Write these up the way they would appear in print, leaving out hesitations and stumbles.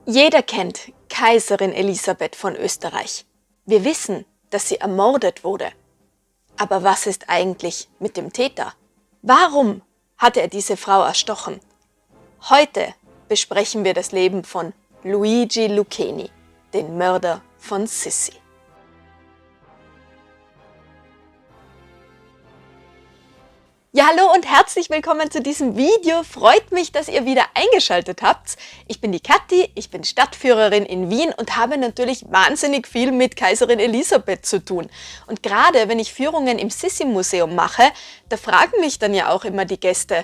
Jeder kennt Kaiserin Elisabeth von Österreich. Wir wissen, dass sie ermordet wurde. Aber was ist eigentlich mit dem Täter? Warum hatte er diese Frau erstochen? Heute besprechen wir das Leben von Luigi Lucchini, den Mörder von Sissi. Ja, hallo und herzlich willkommen zu diesem Video. Freut mich, dass ihr wieder eingeschaltet habt. Ich bin die Kathi, ich bin Stadtführerin in Wien und habe natürlich wahnsinnig viel mit Kaiserin Elisabeth zu tun. Und gerade wenn ich Führungen im Sissi-Museum mache, da fragen mich dann ja auch immer die Gäste,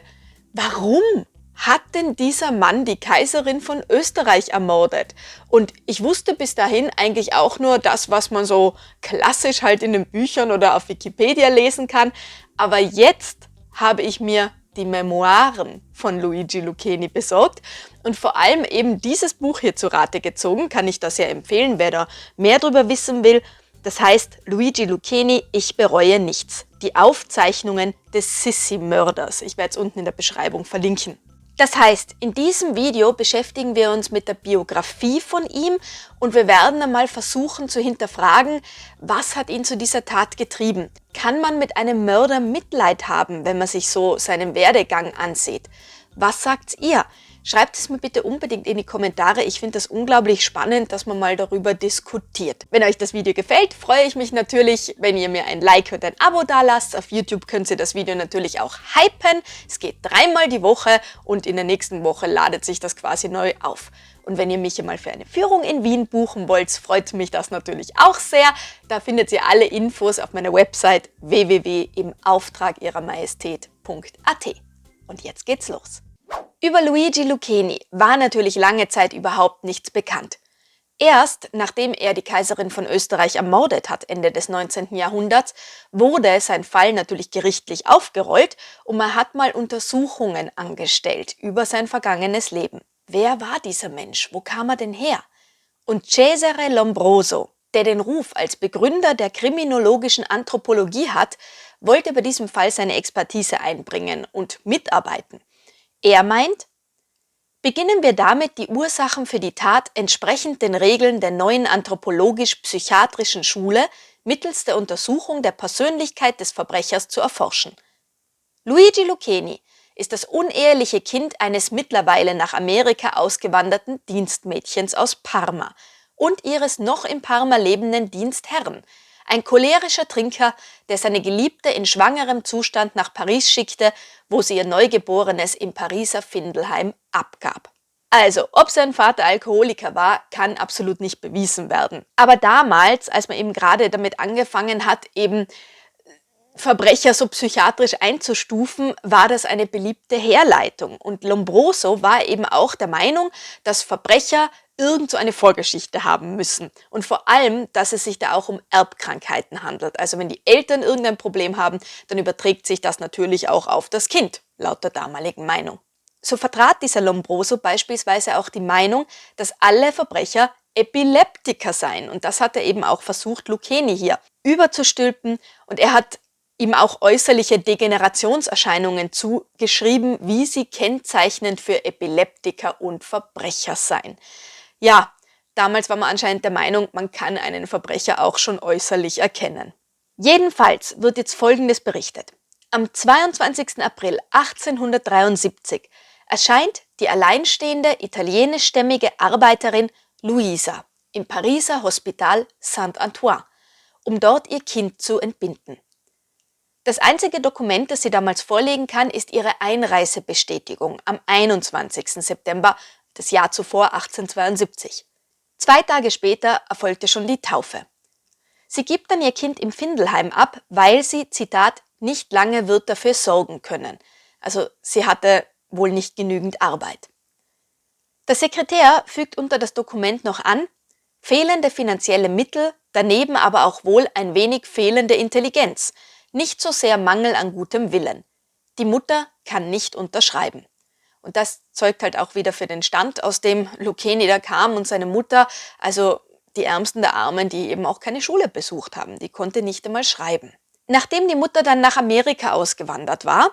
warum hat denn dieser Mann die Kaiserin von Österreich ermordet? Und ich wusste bis dahin eigentlich auch nur das, was man so klassisch halt in den Büchern oder auf Wikipedia lesen kann. Aber jetzt habe ich mir die Memoiren von Luigi Lucchini besorgt und vor allem eben dieses Buch hier zu Rate gezogen, kann ich das ja empfehlen, wer da mehr darüber wissen will. Das heißt Luigi Lucchini, ich bereue nichts. Die Aufzeichnungen des Sissi-Mörders. Ich werde es unten in der Beschreibung verlinken. Das heißt, in diesem Video beschäftigen wir uns mit der Biografie von ihm und wir werden einmal versuchen zu hinterfragen, was hat ihn zu dieser Tat getrieben? Kann man mit einem Mörder Mitleid haben, wenn man sich so seinen Werdegang ansieht? Was sagt ihr? Schreibt es mir bitte unbedingt in die Kommentare. Ich finde das unglaublich spannend, dass man mal darüber diskutiert. Wenn euch das Video gefällt, freue ich mich natürlich, wenn ihr mir ein Like und ein Abo dalasst. Auf YouTube könnt ihr das Video natürlich auch hypen. Es geht 3-mal die Woche und in der nächsten Woche ladet sich das quasi neu auf. Und wenn ihr mich einmal für eine Führung in Wien buchen wollt, freut mich das natürlich auch sehr. Da findet ihr alle Infos auf meiner Website www.imauftrag-ihrer-majestät.at. Und jetzt geht's los. Über Luigi Lucchini war natürlich lange Zeit überhaupt nichts bekannt. Erst nachdem er die Kaiserin von Österreich ermordet hat, Ende des 19. Jahrhunderts, wurde sein Fall natürlich gerichtlich aufgerollt und man hat mal Untersuchungen angestellt über sein vergangenes Leben. Wer war dieser Mensch? Wo kam er denn her? Und Cesare Lombroso, der den Ruf als Begründer der kriminologischen Anthropologie hat, wollte bei diesem Fall seine Expertise einbringen und mitarbeiten. Er meint, beginnen wir damit, die Ursachen für die Tat entsprechend den Regeln der neuen anthropologisch-psychiatrischen Schule mittels der Untersuchung der Persönlichkeit des Verbrechers zu erforschen. Luigi Lucchini ist das uneheliche Kind eines mittlerweile nach Amerika ausgewanderten Dienstmädchens aus Parma und ihres noch in Parma lebenden Dienstherrn, ein cholerischer Trinker, der seine Geliebte in schwangerem Zustand nach Paris schickte, wo sie ihr Neugeborenes im Pariser Findelheim abgab. Also, ob sein Vater Alkoholiker war, kann absolut nicht bewiesen werden. Aber damals, als man eben gerade damit angefangen hat, eben Verbrecher so psychiatrisch einzustufen, war das eine beliebte Herleitung. Und Lombroso war eben auch der Meinung, dass Verbrecher irgend so eine Vorgeschichte haben müssen. Und vor allem, dass es sich da auch um Erbkrankheiten handelt. Also wenn die Eltern irgendein Problem haben, dann überträgt sich das natürlich auch auf das Kind, laut der damaligen Meinung. So vertrat dieser Lombroso beispielsweise auch die Meinung, dass alle Verbrecher Epileptiker seien. Und das hat er eben auch versucht, Lucchini hier überzustülpen. Und er hat ihm auch äußerliche Degenerationserscheinungen zugeschrieben, wie sie kennzeichnend für Epileptiker und Verbrecher seien. Ja, damals war man anscheinend der Meinung, man kann einen Verbrecher auch schon äußerlich erkennen. Jedenfalls wird jetzt Folgendes berichtet. Am 22. April 1873 erscheint die alleinstehende italienischstämmige Arbeiterin Luisa im Pariser Hospital Saint-Antoine, um dort ihr Kind zu entbinden. Das einzige Dokument, das sie damals vorlegen kann, ist ihre Einreisebestätigung am 21. September des Jahr zuvor 1872. 2 Tage später erfolgte schon die Taufe. Sie gibt dann ihr Kind im Findelheim ab, weil sie, Zitat, nicht lange wird dafür sorgen können. Also sie hatte wohl nicht genügend Arbeit. Der Sekretär fügt unter das Dokument noch an, fehlende finanzielle Mittel, daneben aber auch wohl ein wenig fehlende Intelligenz, nicht so sehr Mangel an gutem Willen. Die Mutter kann nicht unterschreiben. Und das zeugt halt auch wieder für den Stand, aus dem Lucchini da kam und seine Mutter, also die Ärmsten der Armen, die eben auch keine Schule besucht haben. Die konnte nicht einmal schreiben. Nachdem die Mutter dann nach Amerika ausgewandert war,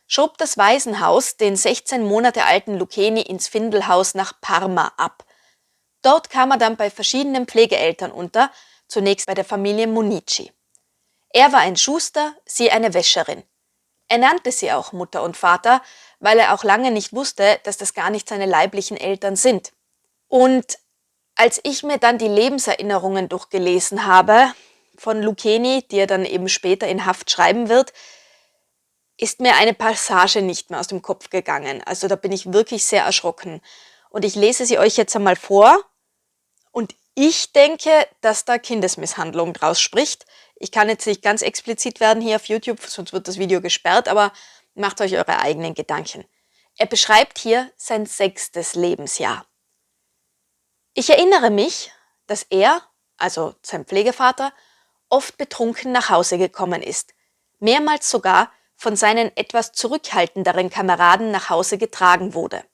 schob das Waisenhaus den 16 Monate alten Lucchini ins Findelhaus nach Parma ab. Dort kam er dann bei verschiedenen Pflegeeltern unter, zunächst bei der Familie Monici. Er war ein Schuster, sie eine Wäscherin. Er nannte sie auch Mutter und Vater, weil er auch lange nicht wusste, dass das gar nicht seine leiblichen Eltern sind. Und als ich mir dann die Lebenserinnerungen durchgelesen habe von Lucchini, die er dann eben später in Haft schreiben wird, ist mir eine Passage nicht mehr aus dem Kopf gegangen. Also da bin ich wirklich sehr erschrocken. Und ich lese sie euch jetzt einmal vor. Und ich denke, dass da Kindesmisshandlung draus spricht. Ich kann jetzt nicht ganz explizit werden hier auf YouTube, sonst wird das Video gesperrt, aber macht euch eure eigenen Gedanken. Er beschreibt hier sein 6. Lebensjahr. Ich erinnere mich, dass er, also sein Pflegevater, oft betrunken nach Hause gekommen ist, mehrmals sogar von seinen etwas zurückhaltenderen Kameraden nach Hause getragen wurde.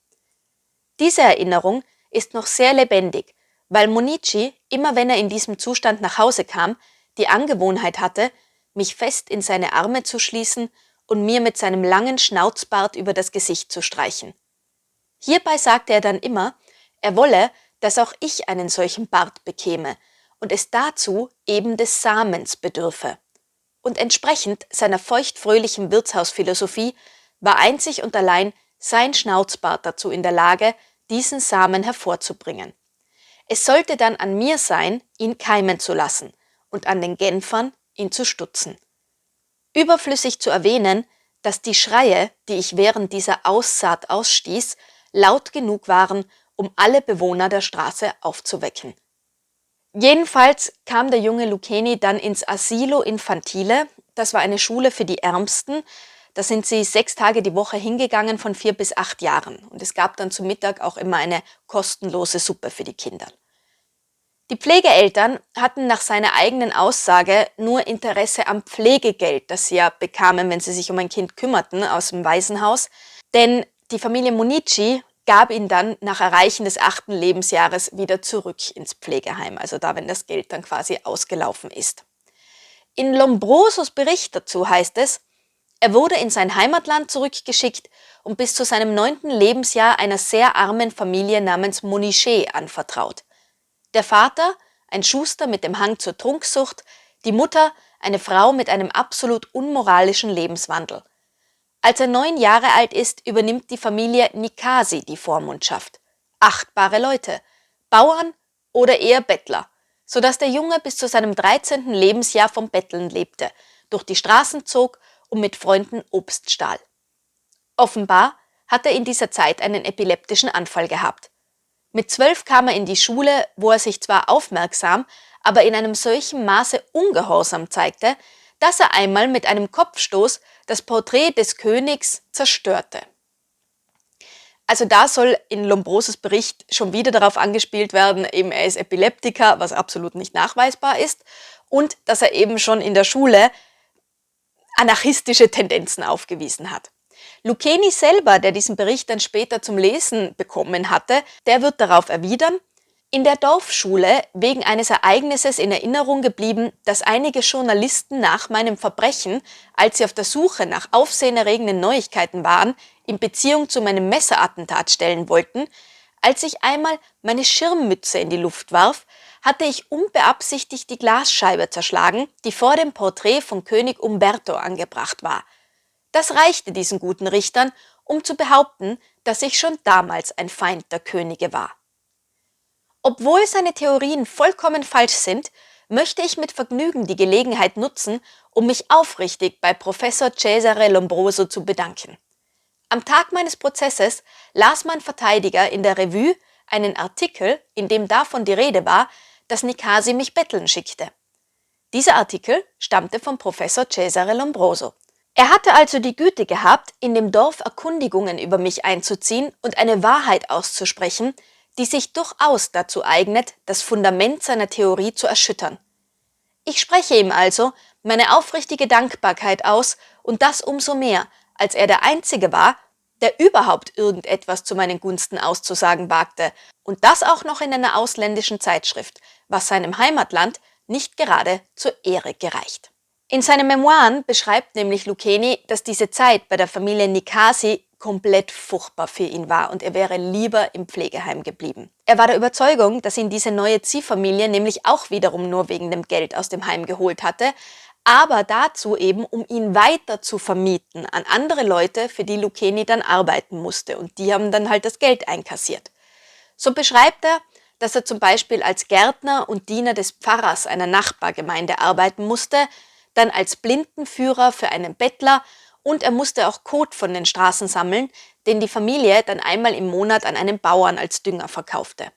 Diese Erinnerung ist noch sehr lebendig, weil Monici, immer wenn er in diesem Zustand nach Hause kam, die Angewohnheit hatte, mich fest in seine Arme zu schließen und mir mit seinem langen Schnauzbart über das Gesicht zu streichen. Hierbei sagte er dann immer, er wolle, dass auch ich einen solchen Bart bekäme und es dazu eben des Samens bedürfe. Und entsprechend seiner feuchtfröhlichen Wirtshausphilosophie war einzig und allein sein Schnauzbart dazu in der Lage, diesen Samen hervorzubringen. Es sollte dann an mir sein, ihn keimen zu lassen und an den Genfern, ihn zu stutzen. Überflüssig zu erwähnen, dass die Schreie, die ich während dieser Aussaat ausstieß, laut genug waren, um alle Bewohner der Straße aufzuwecken. Jedenfalls kam der junge Lucchini dann ins Asilo Infantile, das war eine Schule für die Ärmsten. Da sind sie 6 Tage die Woche hingegangen von 4 bis 8 Jahren. Und es gab dann zum Mittag auch immer eine kostenlose Suppe für die Kinder. Die Pflegeeltern hatten nach seiner eigenen Aussage nur Interesse am Pflegegeld, das sie ja bekamen, wenn sie sich um ein Kind kümmerten aus dem Waisenhaus. Denn die Familie Monici gab ihn dann nach Erreichen des 8. Lebensjahres wieder zurück ins Pflegeheim, also da, wenn das Geld dann quasi ausgelaufen ist. In Lombrosos Bericht dazu heißt es, er wurde in sein Heimatland zurückgeschickt und bis zu seinem 9. Lebensjahr einer sehr armen Familie namens Moniche anvertraut. Der Vater, ein Schuster mit dem Hang zur Trunksucht, die Mutter, eine Frau mit einem absolut unmoralischen Lebenswandel. Als er 9 Jahre alt ist, übernimmt die Familie Nikasi die Vormundschaft. Achtbare Leute, Bauern oder eher Bettler, sodass der Junge bis zu seinem 13. Lebensjahr vom Betteln lebte, durch die Straßen zog und mit Freunden Obst stahl. Offenbar hat er in dieser Zeit einen epileptischen Anfall gehabt. Mit 12 kam er in die Schule, wo er sich zwar aufmerksam, aber in einem solchen Maße ungehorsam zeigte, dass er einmal mit einem Kopfstoß das Porträt des Königs zerstörte. Also da soll in Lombrosos Bericht schon wieder darauf angespielt werden, eben er ist Epileptiker, was absolut nicht nachweisbar ist, und dass er eben schon in der Schule anarchistische Tendenzen aufgewiesen hat. Lucchini selber, der diesen Bericht dann später zum Lesen bekommen hatte, der wird darauf erwidern: In der Dorfschule wegen eines Ereignisses in Erinnerung geblieben, das einige Journalisten nach meinem Verbrechen, als sie auf der Suche nach aufsehenerregenden Neuigkeiten waren, in Beziehung zu meinem Messerattentat stellen wollten. Als ich einmal meine Schirmmütze in die Luft warf, hatte ich unbeabsichtigt die Glasscheibe zerschlagen, die vor dem Porträt von König Umberto angebracht war. Das reichte diesen guten Richtern, um zu behaupten, dass ich schon damals ein Feind der Könige war. Obwohl seine Theorien vollkommen falsch sind, möchte ich mit Vergnügen die Gelegenheit nutzen, um mich aufrichtig bei Professor Cesare Lombroso zu bedanken. Am Tag meines Prozesses las mein Verteidiger in der Revue einen Artikel, in dem davon die Rede war, dass Nikasi mich betteln schickte. Dieser Artikel stammte von Professor Cesare Lombroso. Er hatte also die Güte gehabt, in dem Dorf Erkundigungen über mich einzuziehen und eine Wahrheit auszusprechen, die sich durchaus dazu eignet, das Fundament seiner Theorie zu erschüttern. Ich spreche ihm also meine aufrichtige Dankbarkeit aus, und das umso mehr, als er der Einzige war, der überhaupt irgendetwas zu meinen Gunsten auszusagen wagte, und das auch noch in einer ausländischen Zeitschrift, was seinem Heimatland nicht gerade zur Ehre gereicht. In seinen Memoiren beschreibt nämlich Lucchini, dass diese Zeit bei der Familie Nikasi komplett furchtbar für ihn war und er wäre lieber im Pflegeheim geblieben. Er war der Überzeugung, dass ihn diese neue Ziehfamilie nämlich auch wiederum nur wegen dem Geld aus dem Heim geholt hatte, aber dazu eben, um ihn weiter zu vermieten an andere Leute, für die Lucchini dann arbeiten musste und die haben dann halt das Geld einkassiert. So beschreibt er, dass er zum Beispiel als Gärtner und Diener des Pfarrers einer Nachbargemeinde arbeiten musste, dann als Blindenführer für einen Bettler und er musste auch Kot von den Straßen sammeln, den die Familie dann einmal im Monat an einen Bauern als Dünger verkaufte.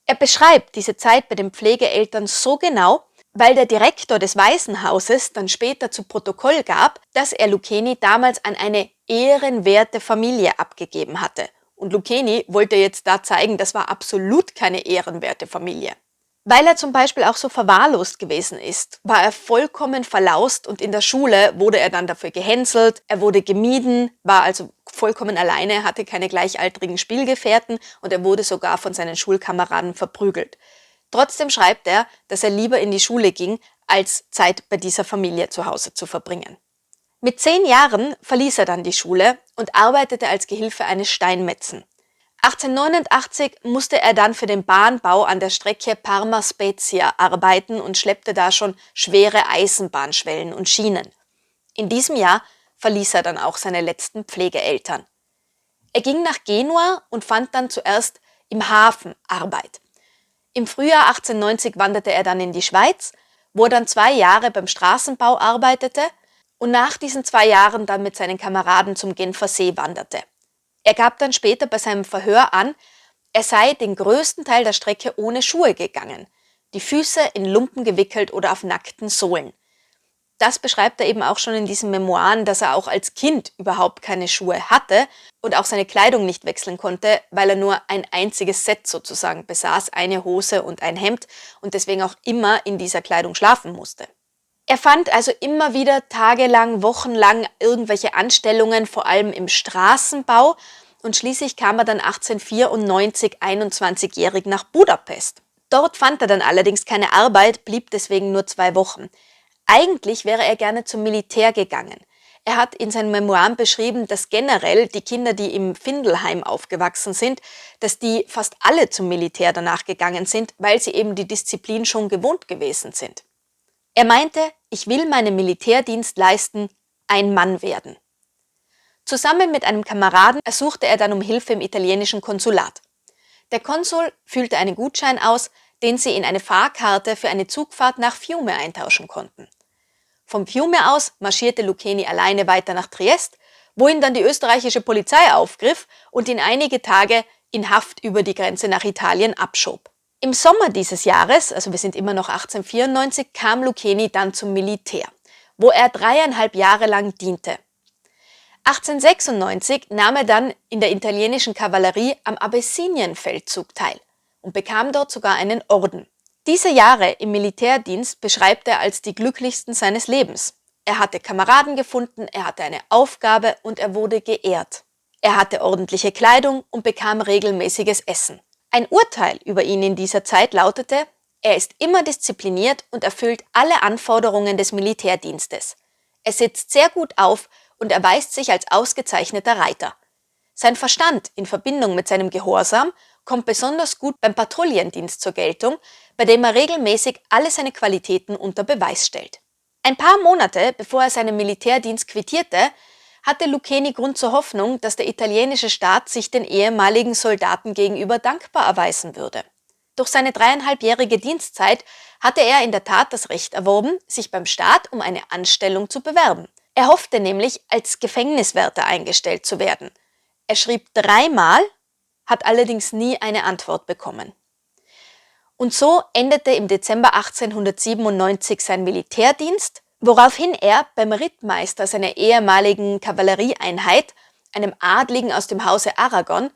Er beschreibt diese Zeit bei den Pflegeeltern so genau, weil der Direktor des Waisenhauses dann später zu Protokoll gab, dass er Lucchini damals an eine ehrenwerte Familie abgegeben hatte. Und Lucchini wollte jetzt da zeigen, das war absolut keine ehrenwerte Familie. Weil er zum Beispiel auch so verwahrlost gewesen ist, war er vollkommen verlaust und in der Schule wurde er dann dafür gehänselt, er wurde gemieden, war also vollkommen alleine, hatte keine gleichaltrigen Spielgefährten und er wurde sogar von seinen Schulkameraden verprügelt. Trotzdem schreibt er, dass er lieber in die Schule ging, als Zeit bei dieser Familie zu Hause zu verbringen. Mit 10 Jahren verließ er dann die Schule und arbeitete als Gehilfe eines Steinmetzen. 1889 musste er dann für den Bahnbau an der Strecke Parma-Spezia arbeiten und schleppte da schon schwere Eisenbahnschwellen und Schienen. In diesem Jahr verließ er dann auch seine letzten Pflegeeltern. Er ging nach Genua und fand dann zuerst im Hafen Arbeit. Im Frühjahr 1890 wanderte er dann in die Schweiz, wo er dann 2 Jahre beim Straßenbau arbeitete und nach diesen 2 Jahren dann mit seinen Kameraden zum Genfer See wanderte. Er gab dann später bei seinem Verhör an, er sei den größten Teil der Strecke ohne Schuhe gegangen, die Füße in Lumpen gewickelt oder auf nackten Sohlen. Das beschreibt er eben auch schon in diesen Memoiren, dass er auch als Kind überhaupt keine Schuhe hatte und auch seine Kleidung nicht wechseln konnte, weil er nur ein einziges Set sozusagen besaß, eine Hose und ein Hemd und deswegen auch immer in dieser Kleidung schlafen musste. Er fand also immer wieder tagelang, wochenlang irgendwelche Anstellungen, vor allem im Straßenbau und schließlich kam er dann 1894 21-jährig nach Budapest. Dort fand er dann allerdings keine Arbeit, blieb deswegen nur 2 Wochen. Eigentlich wäre er gerne zum Militär gegangen. Er hat in seinen Memoiren beschrieben, dass generell die Kinder, die im Findelheim aufgewachsen sind, dass die fast alle zum Militär danach gegangen sind, weil sie eben die Disziplin schon gewohnt gewesen sind. Er meinte, ich will meinen Militärdienst leisten, ein Mann werden. Zusammen mit einem Kameraden ersuchte er dann um Hilfe im italienischen Konsulat. Der Konsul füllte einen Gutschein aus, den sie in eine Fahrkarte für eine Zugfahrt nach Fiume eintauschen konnten. Vom Fiume aus marschierte Lucchini alleine weiter nach Triest, wo ihn dann die österreichische Polizei aufgriff und ihn einige Tage in Haft über die Grenze nach Italien abschob. Im Sommer dieses Jahres, also wir sind immer noch 1894, kam Lucchini dann zum Militär, wo er 3,5 Jahre lang diente. 1896 nahm er dann in der italienischen Kavallerie am Abessinienfeldzug teil und bekam dort sogar einen Orden. Diese Jahre im Militärdienst beschreibt er als die glücklichsten seines Lebens. Er hatte Kameraden gefunden, er hatte eine Aufgabe und er wurde geehrt. Er hatte ordentliche Kleidung und bekam regelmäßiges Essen. Ein Urteil über ihn in dieser Zeit lautete, er ist immer diszipliniert und erfüllt alle Anforderungen des Militärdienstes. Er sitzt sehr gut auf und erweist sich als ausgezeichneter Reiter. Sein Verstand in Verbindung mit seinem Gehorsam kommt besonders gut beim Patrouillendienst zur Geltung, bei dem er regelmäßig alle seine Qualitäten unter Beweis stellt. Ein paar Monate bevor er seinen Militärdienst quittierte, hatte Lucchini Grund zur Hoffnung, dass der italienische Staat sich den ehemaligen Soldaten gegenüber dankbar erweisen würde. Durch seine 3,5-jährige Dienstzeit hatte er in der Tat das Recht erworben, sich beim Staat um eine Anstellung zu bewerben. Er hoffte nämlich, als Gefängniswärter eingestellt zu werden. Er schrieb 3-mal, hat allerdings nie eine Antwort bekommen. Und so endete im Dezember 1897 sein Militärdienst, woraufhin er beim Rittmeister seiner ehemaligen Kavallerieeinheit, einem Adligen aus dem Hause Aragon,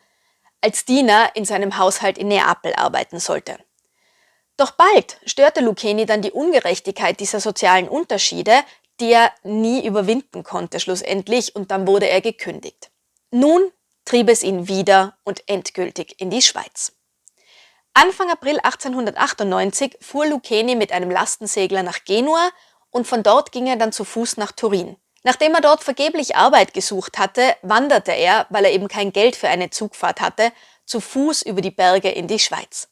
als Diener in seinem Haushalt in Neapel arbeiten sollte. Doch bald störte Lucchini dann die Ungerechtigkeit dieser sozialen Unterschiede, die er nie überwinden konnte schlussendlich, und dann wurde er gekündigt. Nun trieb es ihn wieder und endgültig in die Schweiz. Anfang April 1898 fuhr Lucchini mit einem Lastensegler nach Genua und von dort ging er dann zu Fuß nach Turin. Nachdem er dort vergeblich Arbeit gesucht hatte, wanderte er, weil er eben kein Geld für eine Zugfahrt hatte, zu Fuß über die Berge in die Schweiz.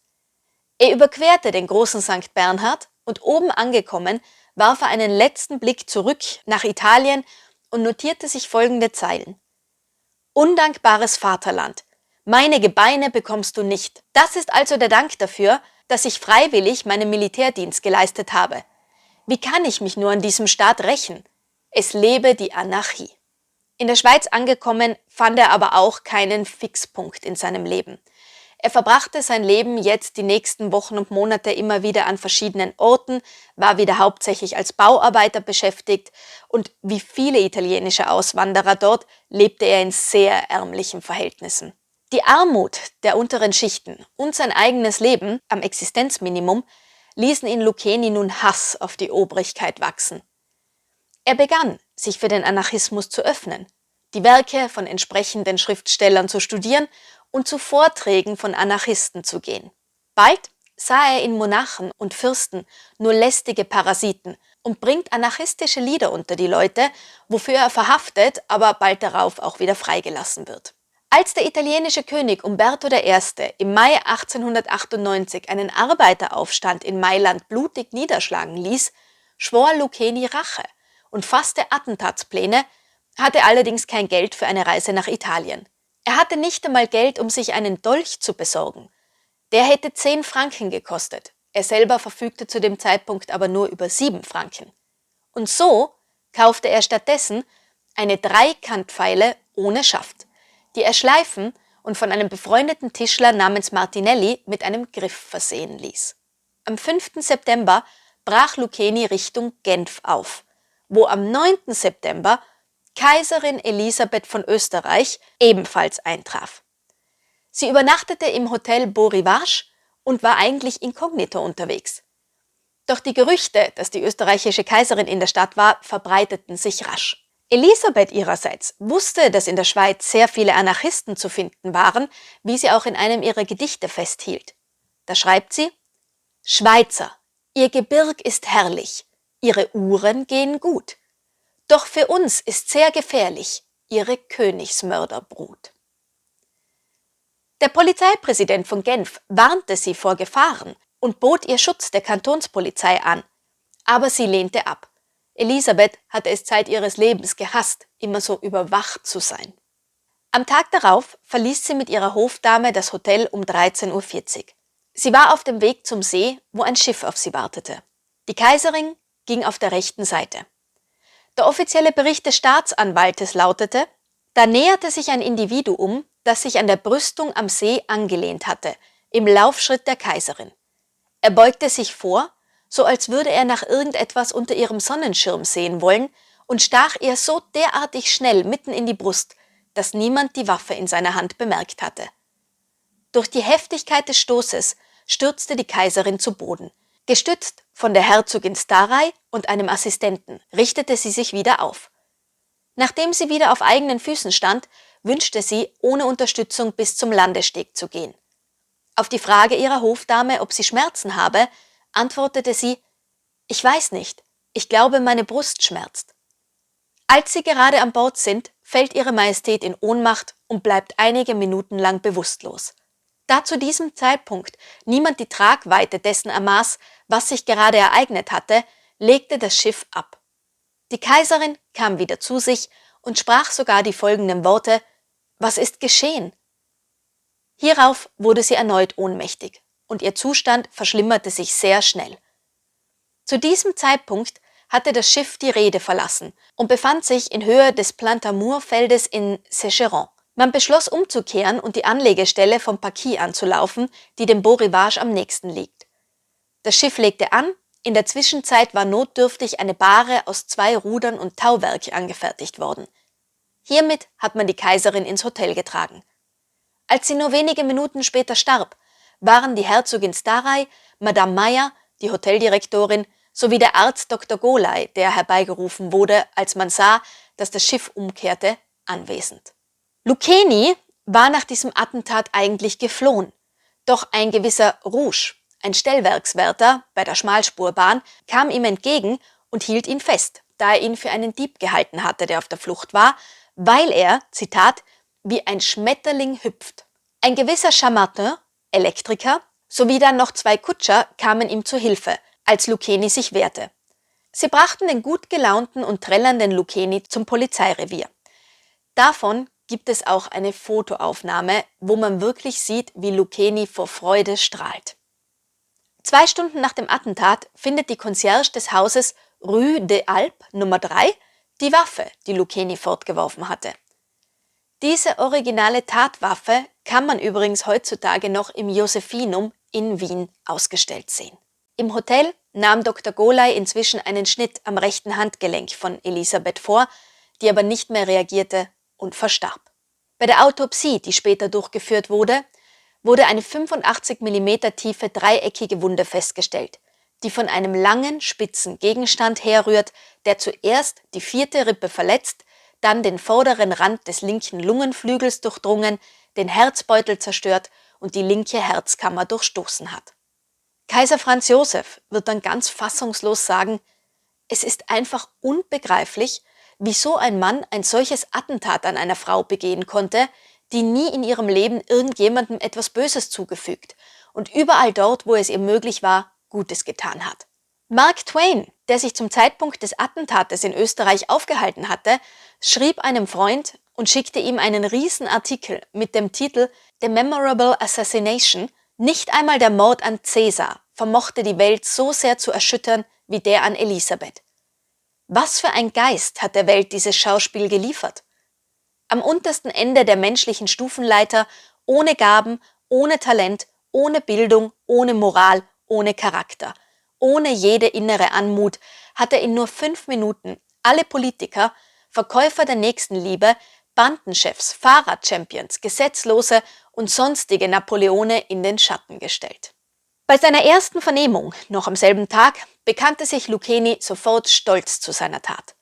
Er überquerte den großen St. Bernhard und oben angekommen, warf er einen letzten Blick zurück nach Italien und notierte sich folgende Zeilen. Undankbares Vaterland, meine Gebeine bekommst du nicht. Das ist also der Dank dafür, dass ich freiwillig meinen Militärdienst geleistet habe. Wie kann ich mich nur an diesem Staat rächen? Es lebe die Anarchie. In der Schweiz angekommen, fand er aber auch keinen Fixpunkt in seinem Leben. Er verbrachte sein Leben jetzt die nächsten Wochen und Monate immer wieder an verschiedenen Orten, war wieder hauptsächlich als Bauarbeiter beschäftigt und wie viele italienische Auswanderer dort lebte er in sehr ärmlichen Verhältnissen. Die Armut der unteren Schichten und sein eigenes Leben am Existenzminimum ließen in Lucchini nun Hass auf die Obrigkeit wachsen. Er begann, sich für den Anarchismus zu öffnen, die Werke von entsprechenden Schriftstellern zu studieren und zu Vorträgen von Anarchisten zu gehen. Bald sah er in Monarchen und Fürsten nur lästige Parasiten und bringt anarchistische Lieder unter die Leute, wofür er verhaftet, aber bald darauf auch wieder freigelassen wird. Als der italienische König Umberto I. im Mai 1898 einen Arbeiteraufstand in Mailand blutig niederschlagen ließ, schwor Lucchini Rache und fasste Attentatspläne, hatte allerdings kein Geld für eine Reise nach Italien. Er hatte nicht einmal Geld, um sich einen Dolch zu besorgen. Der hätte 10 Franken gekostet. Er selber verfügte zu dem Zeitpunkt aber nur über 7 Franken. Und so kaufte er stattdessen eine Dreikantpfeile ohne Schaft, die er schleifen und von einem befreundeten Tischler namens Martinelli mit einem Griff versehen ließ. Am 5. September brach Lucchini Richtung Genf auf, wo am 9. September Kaiserin Elisabeth von Österreich ebenfalls eintraf. Sie übernachtete im Hotel Beau Rivage und war eigentlich inkognito unterwegs. Doch die Gerüchte, dass die österreichische Kaiserin in der Stadt war, verbreiteten sich rasch. Elisabeth ihrerseits wusste, dass in der Schweiz sehr viele Anarchisten zu finden waren, wie sie auch in einem ihrer Gedichte festhielt. Da schreibt sie: Schweizer, ihr Gebirg ist herrlich, ihre Uhren gehen gut. Doch für uns ist sehr gefährlich ihre Königsmörderbrut. Der Polizeipräsident von Genf warnte sie vor Gefahren und bot ihr Schutz der Kantonspolizei an. Aber sie lehnte ab. Elisabeth hatte es Zeit ihres Lebens gehasst, immer so überwacht zu sein. Am Tag darauf verließ sie mit ihrer Hofdame das Hotel um 13:40 Uhr. Sie war auf dem Weg zum See, wo ein Schiff auf sie wartete. Die Kaiserin ging auf der rechten Seite. Der offizielle Bericht des Staatsanwaltes lautete: Da näherte sich ein Individuum, das sich an der Brüstung am See angelehnt hatte, im Laufschritt der Kaiserin. Er beugte sich vor, so als würde er nach irgendetwas unter ihrem Sonnenschirm sehen wollen, und stach ihr so derartig schnell mitten in die Brust, dass niemand die Waffe in seiner Hand bemerkt hatte. Durch die Heftigkeit des Stoßes stürzte die Kaiserin zu Boden. Gestützt von der Herzogin Staray und einem Assistenten richtete sie sich wieder auf. Nachdem sie wieder auf eigenen Füßen stand, wünschte sie, ohne Unterstützung bis zum Landesteg zu gehen. Auf die Frage ihrer Hofdame, ob sie Schmerzen habe, antwortete sie: Ich weiß nicht, ich glaube, meine Brust schmerzt. Als sie gerade an Bord sind, fällt ihre Majestät in Ohnmacht und bleibt einige Minuten lang bewusstlos. Da zu diesem Zeitpunkt niemand die Tragweite dessen ermaß, was sich gerade ereignet hatte, legte das Schiff ab. Die Kaiserin kam wieder zu sich und sprach sogar die folgenden Worte: Was ist geschehen? Hierauf wurde sie erneut ohnmächtig und ihr Zustand verschlimmerte sich sehr schnell. Zu diesem Zeitpunkt hatte das Schiff die Reede verlassen und befand sich in Höhe des Plantamour-Feldes in Sécheron. Man beschloss umzukehren und die Anlegestelle vom Paquis anzulaufen, die dem Beau Rivage am nächsten liegt. Das Schiff legte an, in der Zwischenzeit war notdürftig eine Bahre aus 2 Rudern und Tauwerk angefertigt worden. Hiermit hat man die Kaiserin ins Hotel getragen. Als sie nur wenige Minuten später starb, waren die Herzogin Staray, Madame Meyer, die Hoteldirektorin, sowie der Arzt Dr. Golay, der herbeigerufen wurde, als man sah, dass das Schiff umkehrte, anwesend. Lucchini war nach diesem Attentat eigentlich geflohen, doch ein gewisser Rouge, ein Stellwerkswärter bei der Schmalspurbahn, kam ihm entgegen und hielt ihn fest, da er ihn für einen Dieb gehalten hatte, der auf der Flucht war, weil er, Zitat, wie ein Schmetterling hüpft. Ein gewisser Chamartin, Elektriker, sowie dann noch 2 Kutscher kamen ihm zu Hilfe, als Lucchini sich wehrte. Sie brachten den gut gelaunten und trällernden Lucchini zum Polizeirevier. Davon gibt es auch eine Fotoaufnahme, wo man wirklich sieht, wie Lucchini vor Freude strahlt. 2 Stunden nach dem Attentat findet die Concierge des Hauses Rue des Alpes Nummer 3 die Waffe, die Lucchini fortgeworfen hatte. Diese originale Tatwaffe kann man übrigens heutzutage noch im Josephinum in Wien ausgestellt sehen. Im Hotel nahm Dr. Golay inzwischen einen Schnitt am rechten Handgelenk von Elisabeth vor, die aber nicht mehr reagierte und verstarb. Bei der Autopsie, die später durchgeführt wurde, wurde eine 85 mm tiefe dreieckige Wunde festgestellt, die von einem langen, spitzen Gegenstand herrührt, der zuerst die 4. Rippe verletzt, dann den vorderen Rand des linken Lungenflügels durchdrungen, den Herzbeutel zerstört und die linke Herzkammer durchstoßen hat. Kaiser Franz Josef wird dann ganz fassungslos sagen, es ist einfach unbegreiflich, wieso ein Mann ein solches Attentat an einer Frau begehen konnte, die nie in ihrem Leben irgendjemandem etwas Böses zugefügt und überall dort, wo es ihr möglich war, Gutes getan hat. Mark Twain, der sich zum Zeitpunkt des Attentates in Österreich aufgehalten hatte, schrieb einem Freund und schickte ihm einen Riesenartikel mit dem Titel The Memorable Assassination. Nicht einmal der Mord an Caesar vermochte die Welt so sehr zu erschüttern wie der an Elisabeth. Was für ein Geist hat der Welt dieses Schauspiel geliefert? Am untersten Ende der menschlichen Stufenleiter, ohne Gaben, ohne Talent, ohne Bildung, ohne Moral, ohne Charakter, ohne jede innere Anmut, hat er in nur 5 Minuten alle Politiker, Verkäufer der Nächstenliebe, Bandenchefs, Fahrradchampions, Gesetzlose und sonstige Napoleone in den Schatten gestellt. Bei seiner ersten Vernehmung, noch am selben Tag, bekannte sich Lucchini sofort stolz zu seiner Tat.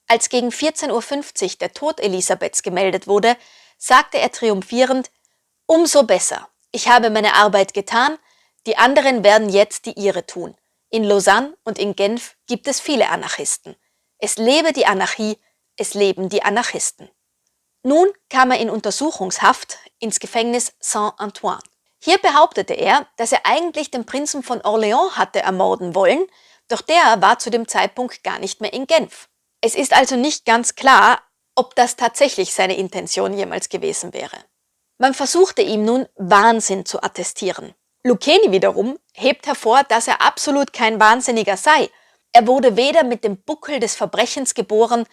Als gegen 14:50 Uhr der Tod Elisabeths gemeldet wurde, sagte er triumphierend, umso besser, ich habe meine Arbeit getan, die anderen werden jetzt die ihre tun. In Lausanne und in Genf gibt es viele Anarchisten. Es lebe die Anarchie, es leben die Anarchisten. Nun kam er in Untersuchungshaft ins Gefängnis Saint-Antoine. Hier behauptete er, dass er eigentlich den Prinzen von Orléans hatte ermorden wollen, doch der war zu dem Zeitpunkt gar nicht mehr in Genf. Es ist also nicht ganz klar, ob das tatsächlich seine Intention jemals gewesen wäre. Man versuchte ihm nun Wahnsinn zu attestieren. Lucchini wiederum hebt hervor, dass er absolut kein Wahnsinniger sei. Er wurde weder mit dem Buckel des Verbrechens geboren,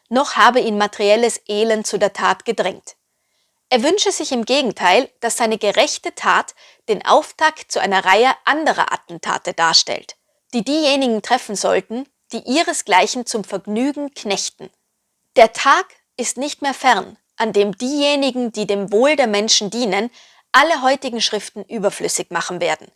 noch habe ihn materielles Elend zu der Tat gedrängt. Er wünsche sich im Gegenteil, dass seine gerechte Tat den Auftakt zu einer Reihe anderer Attentate darstellt, die diejenigen treffen sollten, die ihresgleichen zum Vergnügen knechten. Der Tag ist nicht mehr fern, an dem diejenigen, die dem Wohl der Menschen dienen, alle heutigen Schriften überflüssig machen werden.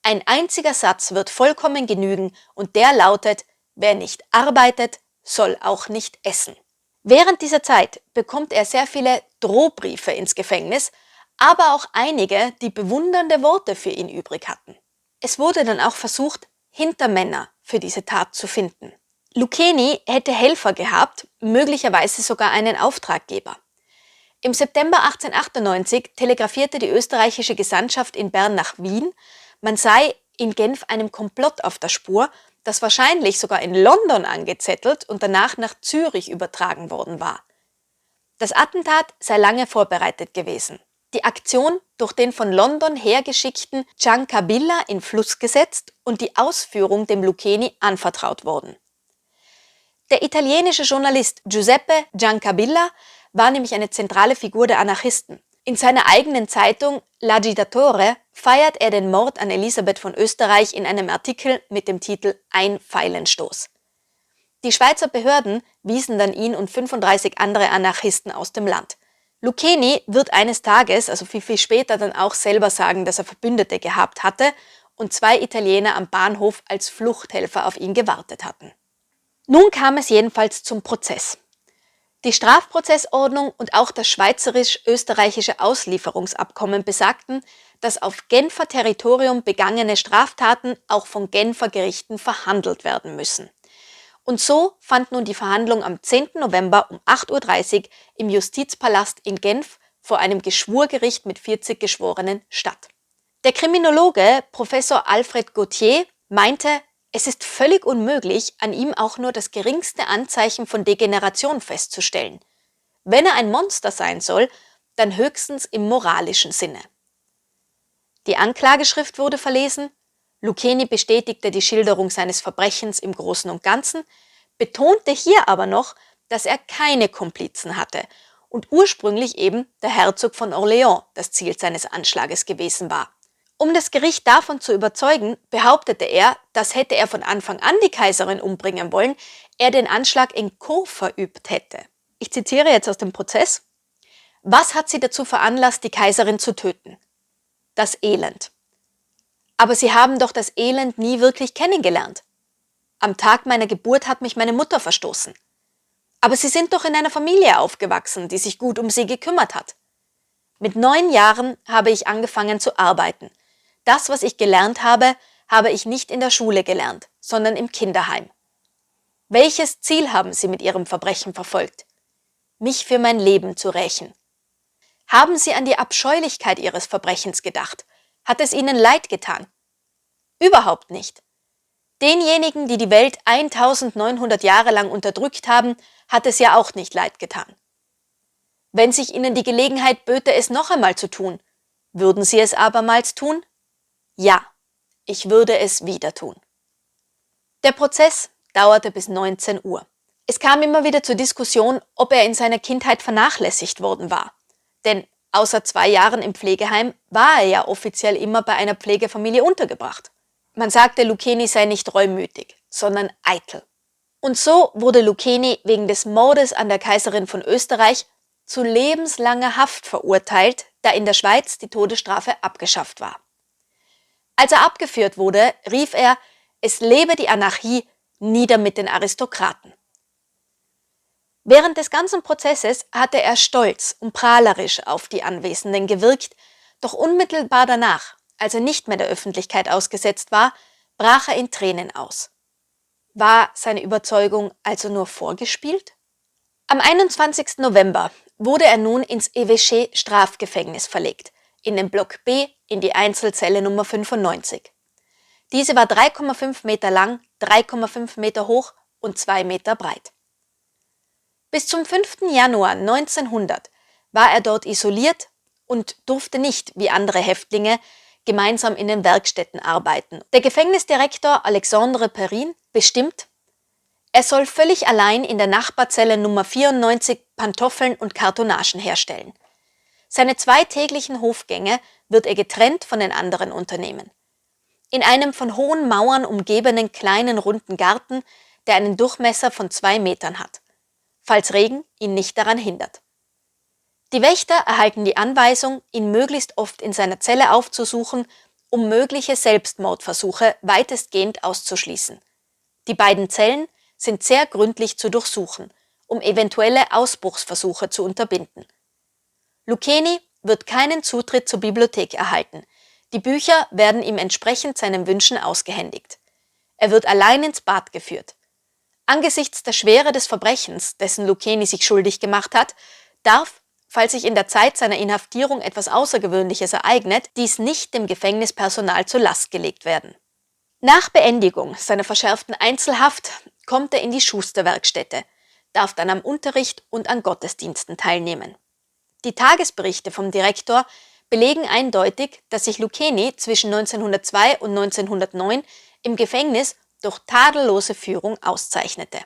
Ein einziger Satz wird vollkommen genügen und der lautet, wer nicht arbeitet, soll auch nicht essen. Während dieser Zeit bekommt er sehr viele Drohbriefe ins Gefängnis, aber auch einige, die bewundernde Worte für ihn übrig hatten. Es wurde dann auch versucht, Hintermänner für diese Tat zu finden. Lucchini hätte Helfer gehabt, möglicherweise sogar einen Auftraggeber. Im September 1898 telegrafierte die österreichische Gesandtschaft in Bern nach Wien, man sei in Genf einem Komplott auf der Spur, das wahrscheinlich sogar in London angezettelt und danach nach Zürich übertragen worden war. Das Attentat sei lange vorbereitet gewesen. Die Aktion durch den von London hergeschickten Ciancabilla in Fluss gesetzt und die Ausführung dem Lucchini anvertraut worden. Der italienische Journalist Giuseppe Ciancabilla war nämlich eine zentrale Figur der Anarchisten. In seiner eigenen Zeitung L'Agitatore feiert er den Mord an Elisabeth von Österreich in einem Artikel mit dem Titel Ein Pfeilenstoß. Die Schweizer Behörden wiesen dann ihn und 35 andere Anarchisten aus dem Land. Lucchini wird eines Tages, also viel später, dann auch selber sagen, dass er Verbündete gehabt hatte und 2 Italiener am Bahnhof als Fluchthelfer auf ihn gewartet hatten. Nun kam es jedenfalls zum Prozess. Die Strafprozessordnung und auch das schweizerisch-österreichische Auslieferungsabkommen besagten, dass auf Genfer Territorium begangene Straftaten auch von Genfer Gerichten verhandelt werden müssen. Und so fand nun die Verhandlung am 10. November um 8:30 Uhr im Justizpalast in Genf vor einem Geschwurgericht mit 40 Geschworenen statt. Der Kriminologe Professor Alfred Gautier meinte, es ist völlig unmöglich, an ihm auch nur das geringste Anzeichen von Degeneration festzustellen. Wenn er ein Monster sein soll, dann höchstens im moralischen Sinne. Die Anklageschrift wurde verlesen, Lucchini bestätigte die Schilderung seines Verbrechens im Großen und Ganzen, betonte hier aber noch, dass er keine Komplizen hatte und ursprünglich eben der Herzog von Orléans das Ziel seines Anschlages gewesen war. Um das Gericht davon zu überzeugen, behauptete er, dass hätte er von Anfang an die Kaiserin umbringen wollen, er den Anschlag in Caen verübt hätte. Ich zitiere jetzt aus dem Prozess. Was hat sie dazu veranlasst, die Kaiserin zu töten? Das Elend. Aber Sie haben doch das Elend nie wirklich kennengelernt. Am Tag meiner Geburt hat mich meine Mutter verstoßen. Aber Sie sind doch in einer Familie aufgewachsen, die sich gut um Sie gekümmert hat. Mit 9 Jahren habe ich angefangen zu arbeiten. Das, was ich gelernt habe, habe ich nicht in der Schule gelernt, sondern im Kinderheim. Welches Ziel haben Sie mit Ihrem Verbrechen verfolgt? Mich für mein Leben zu rächen. Haben Sie an die Abscheulichkeit Ihres Verbrechens gedacht? Hat es Ihnen leid getan? Überhaupt nicht. Denjenigen, die die Welt 1900 Jahre lang unterdrückt haben, hat es ja auch nicht leid getan. Wenn sich Ihnen die Gelegenheit böte, es noch einmal zu tun, würden Sie es abermals tun? Ja, ich würde es wieder tun. Der Prozess dauerte bis 19 Uhr. Es kam immer wieder zur Diskussion, ob er in seiner Kindheit vernachlässigt worden war. Denn außer 2 Jahren im Pflegeheim war er ja offiziell immer bei einer Pflegefamilie untergebracht. Man sagte, Lucchini sei nicht reumütig, sondern eitel. Und so wurde Lucchini wegen des Mordes an der Kaiserin von Österreich zu lebenslanger Haft verurteilt, da in der Schweiz die Todesstrafe abgeschafft war. Als er abgeführt wurde, rief er, es lebe die Anarchie, nieder mit den Aristokraten. Während des ganzen Prozesses hatte er stolz und prahlerisch auf die Anwesenden gewirkt, doch unmittelbar danach, als er nicht mehr der Öffentlichkeit ausgesetzt war, brach er in Tränen aus. War seine Überzeugung also nur vorgespielt? Am 21. November wurde er nun ins Évêché Strafgefängnis verlegt, in den Block B in die Einzelzelle Nummer 95. Diese war 3,5 Meter lang, 3,5 Meter hoch und 2 Meter breit. Bis zum 5. Januar 1900 war er dort isoliert und durfte nicht, wie andere Häftlinge, gemeinsam in den Werkstätten arbeiten. Der Gefängnisdirektor Alexandre Perrin bestimmt, er soll völlig allein in der Nachbarzelle Nummer 94 Pantoffeln und Kartonagen herstellen. Seine 2 täglichen Hofgänge wird er getrennt von den anderen unternehmen. In einem von hohen Mauern umgebenen kleinen runden Garten, der einen Durchmesser von 2 Metern hat, falls Regen ihn nicht daran hindert. Die Wächter erhalten die Anweisung, ihn möglichst oft in seiner Zelle aufzusuchen, um mögliche Selbstmordversuche weitestgehend auszuschließen. Die beiden Zellen sind sehr gründlich zu durchsuchen, um eventuelle Ausbruchsversuche zu unterbinden. Lucchini wird keinen Zutritt zur Bibliothek erhalten. Die Bücher werden ihm entsprechend seinen Wünschen ausgehändigt. Er wird allein ins Bad geführt. Angesichts der Schwere des Verbrechens, dessen Lucchini sich schuldig gemacht hat, darf, falls sich in der Zeit seiner Inhaftierung etwas Außergewöhnliches ereignet, dies nicht dem Gefängnispersonal zur Last gelegt werden. Nach Beendigung seiner verschärften Einzelhaft kommt er in die Schusterwerkstätte, darf dann am Unterricht und an Gottesdiensten teilnehmen. Die Tagesberichte vom Direktor belegen eindeutig, dass sich Lucchini zwischen 1902 und 1909 im Gefängnis durch tadellose Führung auszeichnete.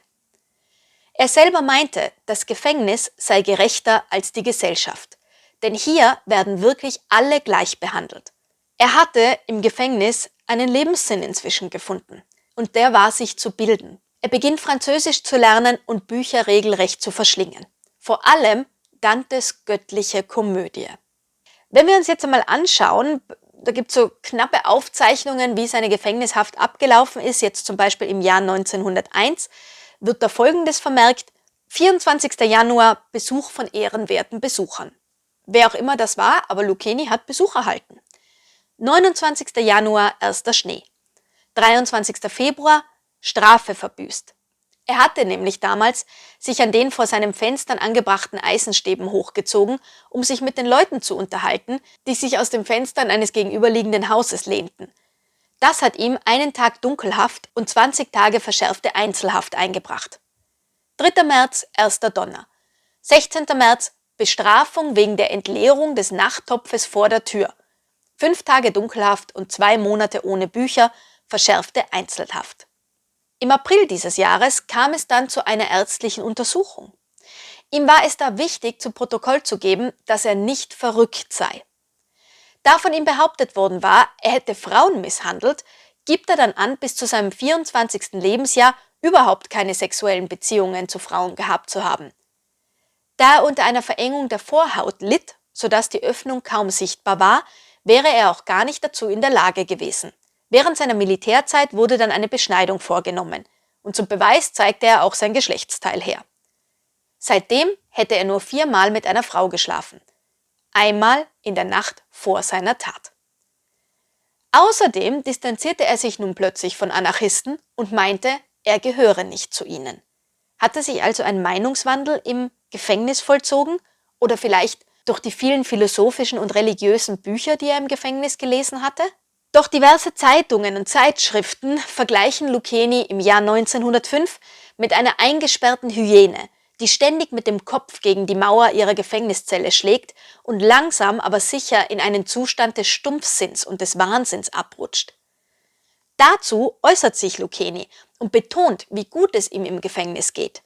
Er selber meinte, das Gefängnis sei gerechter als die Gesellschaft, denn hier werden wirklich alle gleich behandelt. Er hatte im Gefängnis einen Lebenssinn inzwischen gefunden und der war, sich zu bilden. Er beginnt Französisch zu lernen und Bücher regelrecht zu verschlingen. Vor allem Dantes göttliche Komödie. Wenn wir uns jetzt einmal anschauen, da gibt es so knappe Aufzeichnungen, wie seine Gefängnishaft abgelaufen ist, jetzt zum Beispiel im Jahr 1901, wird da Folgendes vermerkt: 24. Januar, Besuch von ehrenwerten Besuchern. Wer auch immer das war, aber Lucchini hat Besuch erhalten. 29. Januar, erster Schnee. 23. Februar, Strafe verbüßt. Er hatte nämlich damals sich an den vor seinem Fenstern angebrachten Eisenstäben hochgezogen, um sich mit den Leuten zu unterhalten, die sich aus den Fenstern eines gegenüberliegenden Hauses lehnten. Das hat ihm einen Tag Dunkelhaft und 20 Tage verschärfte Einzelhaft eingebracht. 3. März, erster Donner. 16. März, Bestrafung wegen der Entleerung des Nachttopfes vor der Tür. 5 Tage Dunkelhaft und 2 Monate ohne Bücher, verschärfte Einzelhaft. Im April dieses Jahres kam es dann zu einer ärztlichen Untersuchung. Ihm war es da wichtig, zu Protokoll zu geben, dass er nicht verrückt sei. Da von ihm behauptet worden war, er hätte Frauen misshandelt, gibt er dann an, bis zu seinem 24. Lebensjahr überhaupt keine sexuellen Beziehungen zu Frauen gehabt zu haben. Da er unter einer Verengung der Vorhaut litt, sodass die Öffnung kaum sichtbar war, wäre er auch gar nicht dazu in der Lage gewesen. Während seiner Militärzeit wurde dann eine Beschneidung vorgenommen und zum Beweis zeigte er auch sein Geschlechtsteil her. Seitdem hätte er nur 4 Mal mit einer Frau geschlafen. Einmal in der Nacht vor seiner Tat. Außerdem distanzierte er sich nun plötzlich von Anarchisten und meinte, er gehöre nicht zu ihnen. Hatte sich also ein Meinungswandel im Gefängnis vollzogen oder vielleicht durch die vielen philosophischen und religiösen Bücher, die er im Gefängnis gelesen hatte? Doch diverse Zeitungen und Zeitschriften vergleichen Lucchini im Jahr 1905 mit einer eingesperrten Hyäne, die ständig mit dem Kopf gegen die Mauer ihrer Gefängniszelle schlägt und langsam aber sicher in einen Zustand des Stumpfsinns und des Wahnsinns abrutscht. Dazu äußert sich Lucchini und betont, wie gut es ihm im Gefängnis geht.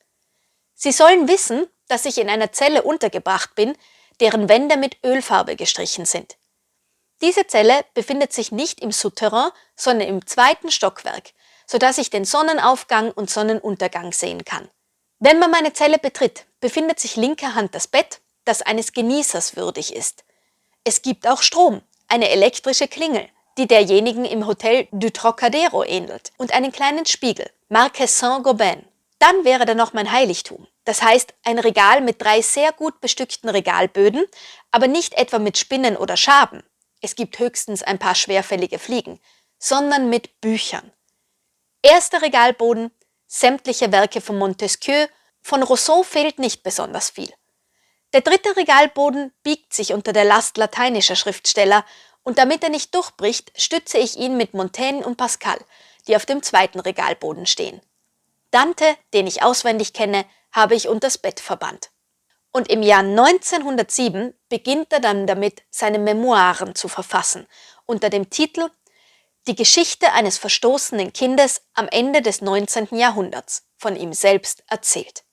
Sie sollen wissen, dass ich in einer Zelle untergebracht bin, deren Wände mit Ölfarbe gestrichen sind. Diese Zelle befindet sich nicht im Souterrain, sondern im 2. Stockwerk, sodass ich den Sonnenaufgang und Sonnenuntergang sehen kann. Wenn man meine Zelle betritt, befindet sich linker Hand das Bett, das eines Genießers würdig ist. Es gibt auch Strom, eine elektrische Klingel, die derjenigen im Hotel du Trocadero ähnelt, und einen kleinen Spiegel, Marque Saint-Gobain. Dann wäre da noch mein Heiligtum, das heißt ein Regal mit 3 sehr gut bestückten Regalböden, aber nicht etwa mit Spinnen oder Schaben. Es gibt höchstens ein paar schwerfällige Fliegen, sondern mit Büchern. Erster Regalboden, sämtliche Werke von Montesquieu, von Rousseau fehlt nicht besonders viel. Der 3. Regalboden biegt sich unter der Last lateinischer Schriftsteller und damit er nicht durchbricht, stütze ich ihn mit Montaigne und Pascal, die auf dem 2. Regalboden stehen. Dante, den ich auswendig kenne, habe ich unters Bett verbannt. Und im Jahr 1907 beginnt er dann damit, seine Memoiren zu verfassen, unter dem Titel Die Geschichte eines verstoßenen Kindes am Ende des 19. Jahrhunderts, von ihm selbst erzählt.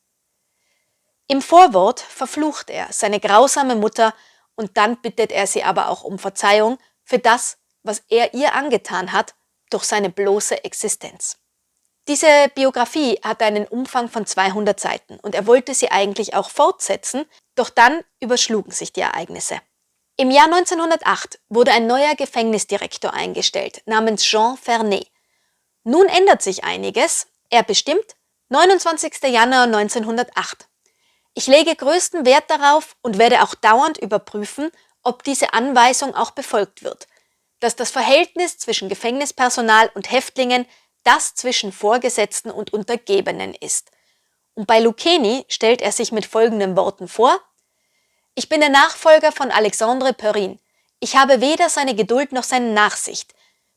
Im Vorwort verflucht er seine grausame Mutter und dann bittet er sie aber auch um Verzeihung für das, was er ihr angetan hat, durch seine bloße Existenz. Diese Biografie hat einen Umfang von 200 Seiten und er wollte sie eigentlich auch fortsetzen, doch dann überschlugen sich die Ereignisse. Im Jahr 1908 wurde ein neuer Gefängnisdirektor eingestellt, namens Jean Vernet. Nun ändert sich einiges, er bestimmt 29. Januar 1908. Ich lege größten Wert darauf und werde auch dauernd überprüfen, ob diese Anweisung auch befolgt wird, dass das Verhältnis zwischen Gefängnispersonal und Häftlingen das zwischen Vorgesetzten und Untergebenen ist. Und bei Lucchini stellt er sich mit folgenden Worten vor: Ich bin der Nachfolger von Alexandre Perrin. Ich habe weder seine Geduld noch seine Nachsicht.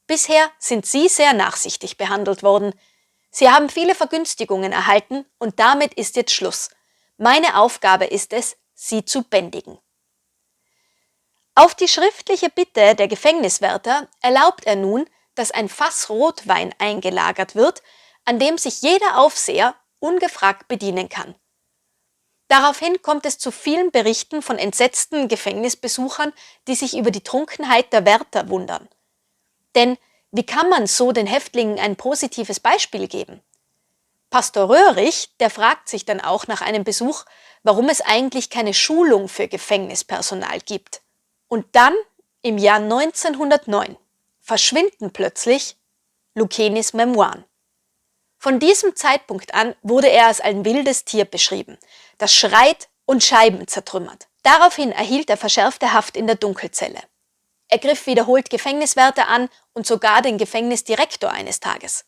Bisher sind Sie sehr nachsichtig behandelt worden. Sie haben viele Vergünstigungen erhalten und damit ist jetzt Schluss. Meine Aufgabe ist es, Sie zu bändigen. Auf die schriftliche Bitte der Gefängniswärter erlaubt er nun, dass ein Fass Rotwein eingelagert wird, an dem sich jeder Aufseher ungefragt bedienen kann. Daraufhin kommt es zu vielen Berichten von entsetzten Gefängnisbesuchern, die sich über die Trunkenheit der Wärter wundern. Denn wie kann man so den Häftlingen ein positives Beispiel geben? Pastor Röhrig, der fragt sich dann auch nach einem Besuch, warum es eigentlich keine Schulung für Gefängnispersonal gibt. Und dann, im Jahr 1909, verschwinden plötzlich Lucchenis Memoiren. Von diesem Zeitpunkt an wurde er als ein wildes Tier beschrieben, das schreit und Scheiben zertrümmert. Daraufhin erhielt er verschärfte Haft in der Dunkelzelle. Er griff wiederholt Gefängniswärter an und sogar den Gefängnisdirektor eines Tages.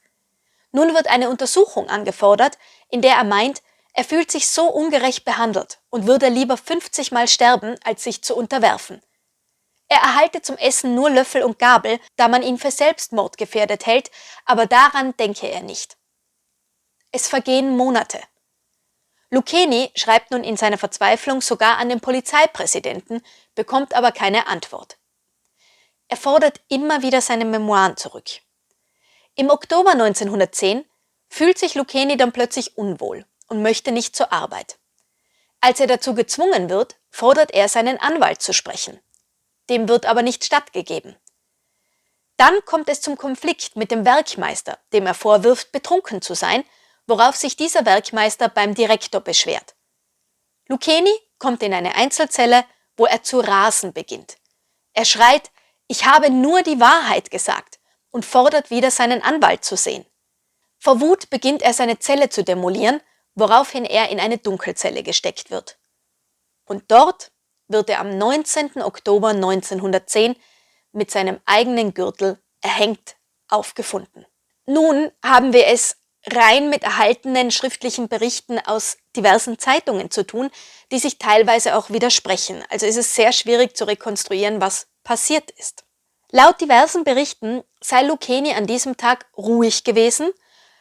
Nun wird eine Untersuchung angefordert, in der er meint, er fühlt sich so ungerecht behandelt und würde lieber 50 Mal sterben, als sich zu unterwerfen. Er erhalte zum Essen nur Löffel und Gabel, da man ihn für Selbstmord gefährdet hält, aber daran denke er nicht. Es vergehen Monate. Lucchini schreibt nun in seiner Verzweiflung sogar an den Polizeipräsidenten, bekommt aber keine Antwort. Er fordert immer wieder seine Memoiren zurück. Im Oktober 1910 fühlt sich Lucchini dann plötzlich unwohl und möchte nicht zur Arbeit. Als er dazu gezwungen wird, fordert er seinen Anwalt zu sprechen. Dem wird aber nicht stattgegeben. Dann kommt es zum Konflikt mit dem Werkmeister, dem er vorwirft, betrunken zu sein, worauf sich dieser Werkmeister beim Direktor beschwert. Lucchini kommt in eine Einzelzelle, wo er zu rasen beginnt. Er schreit, ich habe nur die Wahrheit gesagt und fordert wieder seinen Anwalt zu sehen. Vor Wut beginnt er seine Zelle zu demolieren, woraufhin er in eine Dunkelzelle gesteckt wird. Und dort wird er am 19. Oktober 1910 mit seinem eigenen Gürtel erhängt aufgefunden. Nun haben wir es rein mit erhaltenen schriftlichen Berichten aus diversen Zeitungen zu tun, die sich teilweise auch widersprechen. Also ist es sehr schwierig zu rekonstruieren, was passiert ist. Laut diversen Berichten sei Lucchini an diesem Tag ruhig gewesen,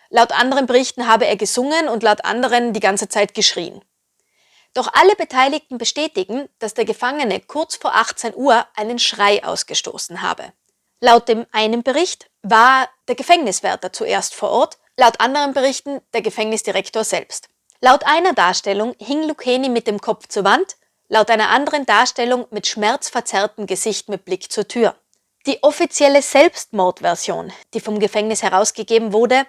laut anderen Berichten habe er gesungen und laut anderen die ganze Zeit geschrien. Doch alle Beteiligten bestätigen, dass der Gefangene kurz vor 18 Uhr einen Schrei ausgestoßen habe. Laut dem einen Bericht war der Gefängniswärter zuerst vor Ort, laut anderen Berichten der Gefängnisdirektor selbst. Laut einer Darstellung hing Lucchini mit dem Kopf zur Wand, laut einer anderen Darstellung mit schmerzverzerrtem Gesicht mit Blick zur Tür. Die offizielle Selbstmordversion, die vom Gefängnis herausgegeben wurde,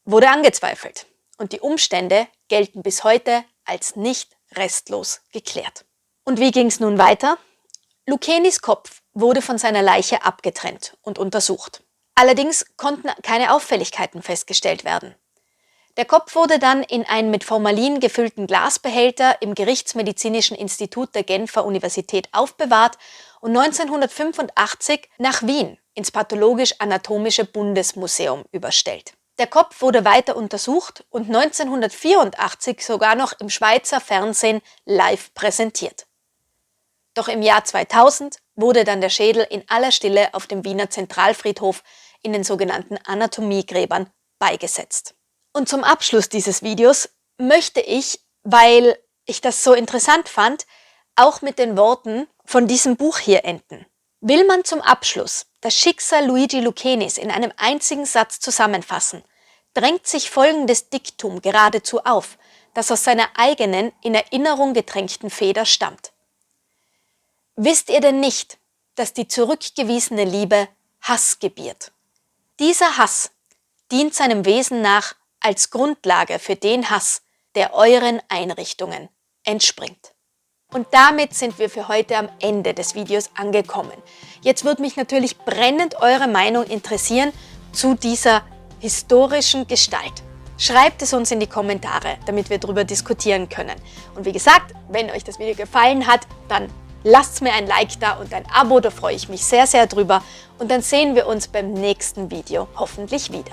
wurde angezweifelt und die Umstände gelten bis heute als nicht restlos geklärt. Und wie ging es nun weiter? Lucchenis Kopf wurde von seiner Leiche abgetrennt und untersucht. Allerdings konnten keine Auffälligkeiten festgestellt werden. Der Kopf wurde dann in einen mit Formalin gefüllten Glasbehälter im Gerichtsmedizinischen Institut der Genfer Universität aufbewahrt und 1985 nach Wien ins Pathologisch-Anatomische Bundesmuseum überstellt. Der Kopf wurde weiter untersucht und 1984 sogar noch im Schweizer Fernsehen live präsentiert. Doch im Jahr 2000 wurde dann der Schädel in aller Stille auf dem Wiener Zentralfriedhof in den sogenannten Anatomiegräbern beigesetzt. Und zum Abschluss dieses Videos möchte ich, weil ich das so interessant fand, auch mit den Worten von diesem Buch hier enden. Will man zum Abschluss das Schicksal Luigi Lucchenis in einem einzigen Satz zusammenfassen, drängt sich folgendes Diktum geradezu auf, das aus seiner eigenen, in Erinnerung gedrängten Feder stammt. Wisst ihr denn nicht, dass die zurückgewiesene Liebe Hass gebiert? Dieser Hass dient seinem Wesen nach als Grundlage für den Hass, der euren Einrichtungen entspringt. Und damit sind wir für heute am Ende des Videos angekommen. Jetzt würde mich natürlich brennend eure Meinung interessieren zu dieser historischen Gestalt. Schreibt es uns in die Kommentare, damit wir darüber diskutieren können. Und wie gesagt, wenn euch das Video gefallen hat, dann lasst mir ein Like da und ein Abo, da freue ich mich sehr, sehr drüber. Und dann sehen wir uns beim nächsten Video hoffentlich wieder.